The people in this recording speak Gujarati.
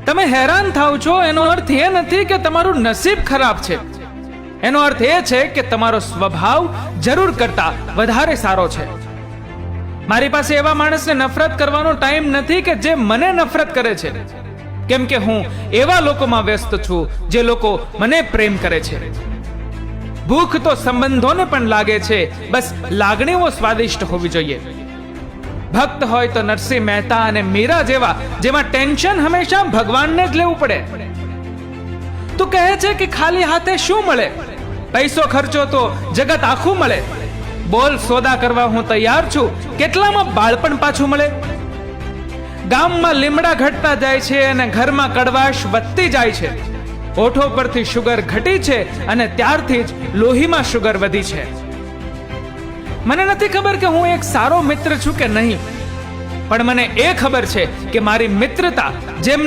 તમે હેરાન થાવ છો એનો અર્થ એ નથી કે તમારું નસીબ ખરાબ છે. એનો અર્થ એ છે કે તમારો સ્વભાવ જરૂર કરતા વધારે સારો છે. મારી પાસે એવા માણસને નફરત કરવાનો ટાઈમ નથી કે જે મને નફરત કરે છે, કેમ કે હું એવા લોકોમાં વ્યસ્ત છું જે લોકો મને પ્રેમ કરે છે. ભૂખ તો સંબંધોને પણ લાગે છે, બસ લાગણીઓ સ્વાદિષ્ટ હોવી જોઈએ. ભક્ત હોય તો નરસિંહ મહેતા અને મીરા જેવા, જેમાં ટેન્શન હંમેશા ભગવાનને જ લેવું પડે. તું કહે છે કે ખાલી હાથે શું મળે? પૈસો ખર્ચો તો જગત આખું મળે. બોલ, સોદા કરવા હું તૈયાર છું. કેટલામાં બાળપણ પાછું મળે? ગામમાં લીમડા ઘટતા જાય છે અને ઘરમાં કડવાશ વધતી જાય છે. ઓઠો પરથી શુગર ઘટી છે અને ત્યારથી જ લોહીમાં શુગર વધી છે. મને નથી ખબર કે હું એક સારો મિત્ર છું કે નહીં, પણ મને એ ખબર છે કે મારી મિત્રતા જેમ